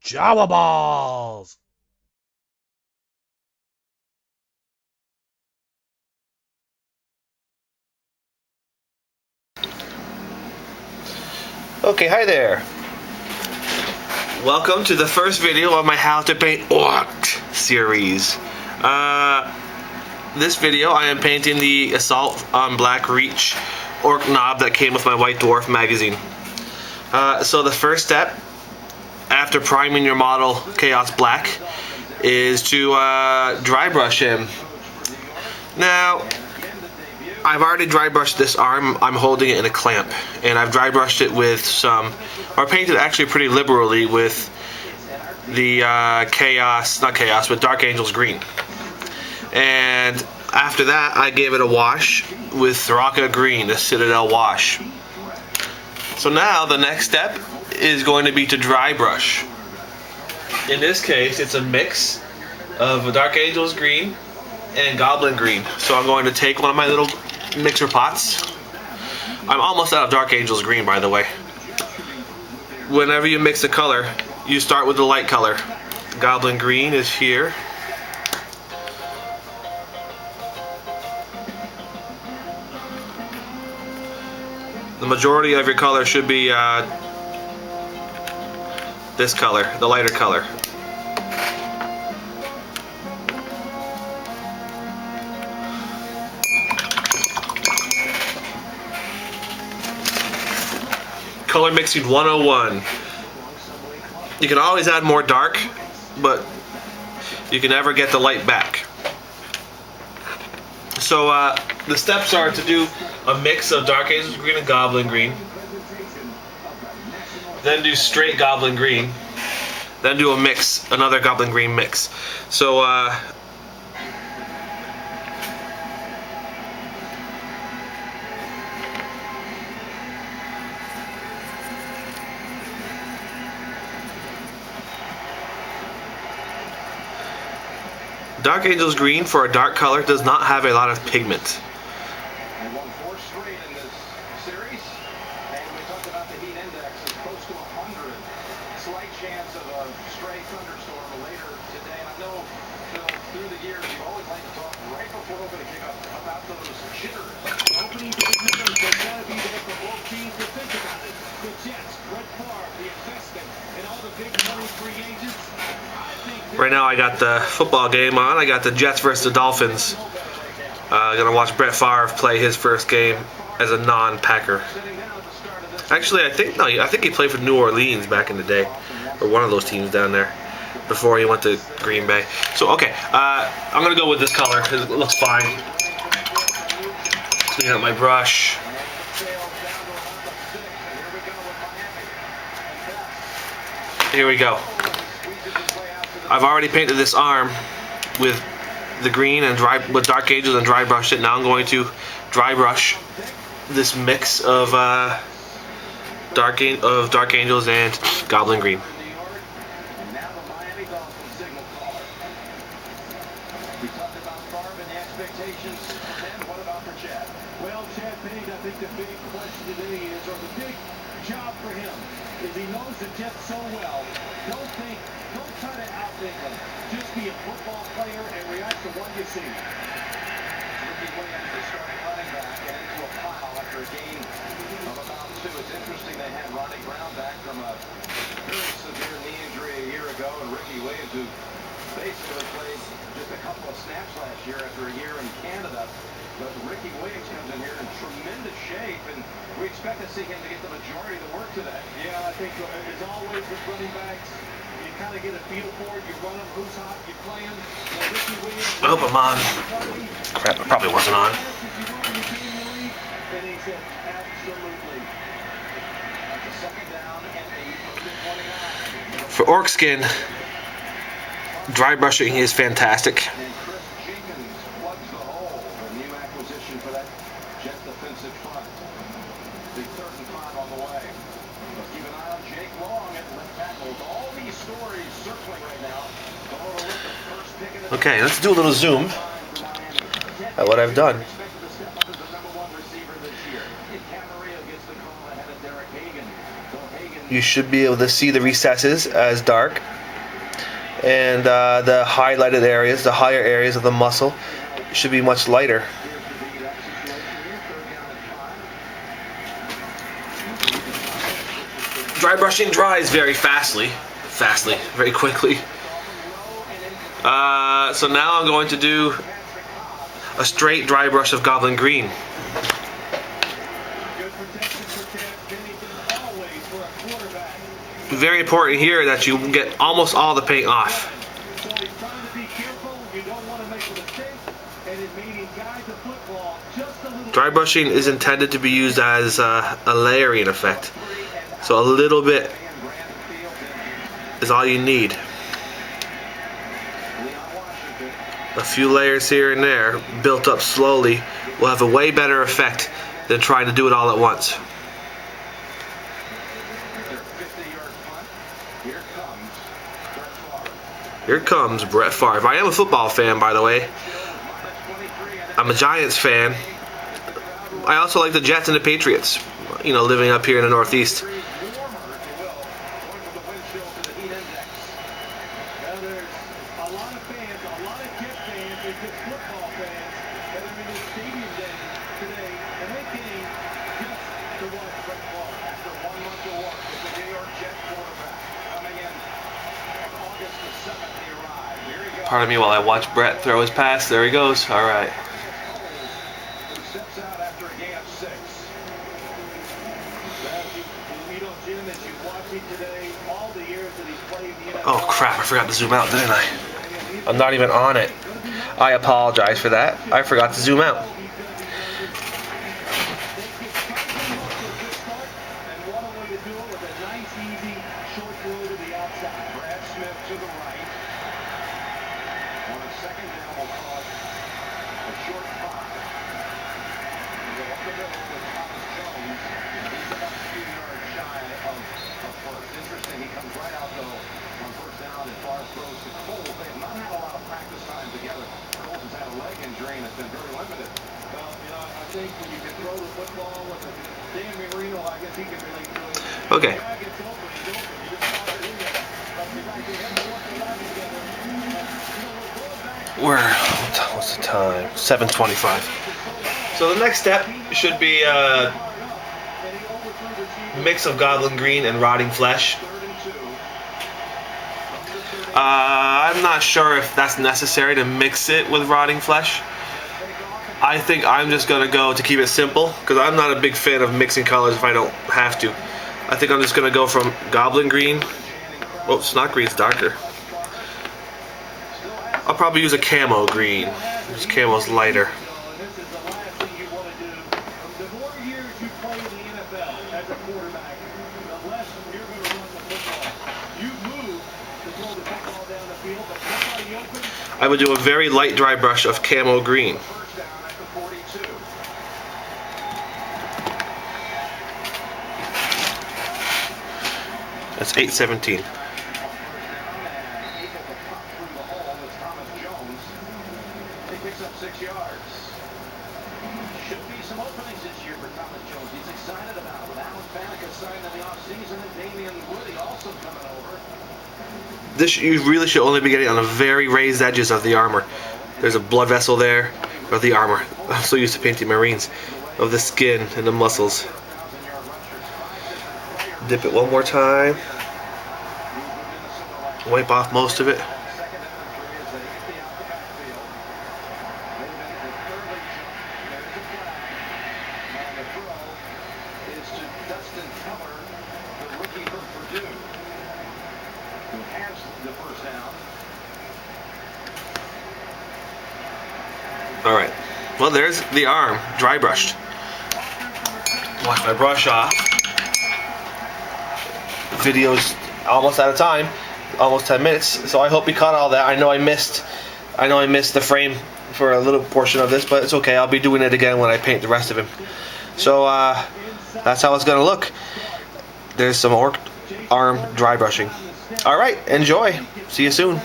Java balls! Okay, hi there. Welcome to the first video of my How to Paint Orks series. This video I am painting the Assault on Black Reach Ork knob that came with my White Dwarf magazine. So the first step after priming your model Chaos Black is to dry brush him. Now, I've already dry brushed this arm. I'm holding it in a clamp, and I've dry brushed it with some, or painted actually pretty liberally with the with Dark Angels green. And after that, I gave it a wash with Thraka green, the Citadel wash. So now the next step is going to be to dry brush. In this case, it's a mix of Dark Angels green and Goblin green. So I'm going to take one of my little mixer pots. I'm almost out of Dark Angels green, by the way. Whenever you mix a color, you start with the light color. Goblin green is here. The majority of your color should be this color, the lighter color. Color mixing 101. You can always add more dark, but you can never get the light back. So the steps are to do a mix of Dark Angels green and Goblin green, then do straight Goblin green, then do a mix, another Goblin green mix. So Dark Angels green, for a dark color, does not have a lot of pigment. They won 4 straight in this series, and we talked about the heat index is close to 100. Slight chance of a stray thunderstorm later today. I know, Phil, through the years, you always like to talk right before opening kickoff about those jitters. Opening to the jitters, there's got to be there for both teams to think about it. The Jets, Brett Favre, the investment, and all the big money free agents. Right now I got the football game on. I got the Jets versus the Dolphins. Gonna watch Brett Favre play his first game as a non-Packer. Actually, I think he played for New Orleans back in the day, or one of those teams down there, before he went to Green Bay. So okay, I'm gonna go with this color because it looks fine. Clean up my brush. Here we go. I've already painted this arm with the green and with Dark Angels and dry brushed it. Now I'm going to dry brush this mix of Dark Angels and Goblin green. Well, Chad Page, I think the big question today is, or the big job for him, is he knows the Jets so well. Don't try to outthink them. Just be a football player and react to what you see. Ricky Williams, the starting running back, and into a pile after a gain of about 2. It's interesting they had Ronnie Brown back from a very severe knee injury a year ago, and Ricky Williams, who basically played just a couple of snaps last year after a year in Canada. But Ricky Williams comes in here in tremendous shape, and we expect to see him to get the majority of the work today. Yeah, I think as always with running backs, you kind of get a feel for it. You run them, who's hot, you play them. Ricky Williams. I hope I'm on. Crap, I probably wasn't on. And he said, absolutely. That's a second down and 8 For Ork skin, dry brushing is fantastic. For that Jet defensive front. Big 3rd and 5 on the way. Let's keep an eye on Jake Long at left tackle. All these stories circling right now. Okay, let's do a little zoom at what I've done. you should be able to see the recesses as dark, and the highlighted areas, the higher areas of the muscle, should be much lighter. Dry brushing dries very very quickly. So now I'm going to do a straight dry brush of Goblin Green. Very important here that you get almost all the paint off. Dry brushing is intended to be used as a layering effect. So a little bit is all you need. A few layers here and there, built up slowly, will have a way better effect than trying to do it all at once. Here comes Brett Favre. I am a football fan, by the way. I'm a Giants fan. I also like the Jets and the Patriots, you know, living up here in the Northeast. Pardon me while I watch Brett throw his pass. There he goes. All right. Oh crap, I forgot to zoom out, didn't I? I'm not even on it. I apologize for that. I forgot to zoom out. Okay. What's the time? 7:25. So the next step should be a mix of Goblin Green and Rotting Flesh. I'm not sure if that's necessary to mix it with Rotting Flesh. I think I'm just going to go to keep it simple, because I'm not a big fan of mixing colors if I don't have to. I think I'm just going to go from Goblin Green. Oh, it's not green, it's darker. I'll probably use a camo green. This camo's lighter. I would do a very light dry brush of camo green. That's 8:17. Picks up 6 yards. Should be some openings this year for Thomas Jones. He's excited about it. With Alan Faneca signed in the offseason and Damian Woody also coming over. This you really should only be getting on the very raised edges of the armor. There's a blood vessel there, of the armor. I'm so used to painting Marines, of the skin and the muscles. Dip it one more time. Wipe off most of it. Alright, well there's the arm, dry brushed. Wash my brush off. Video's almost out of time, almost 10 minutes, so I hope you caught all that. I know I missed the frame for a little portion of this, but it's okay, I'll be doing it again when I paint the rest of him. So that's how it's gonna look. There's some orc arm dry brushing. Alright, enjoy. See you soon.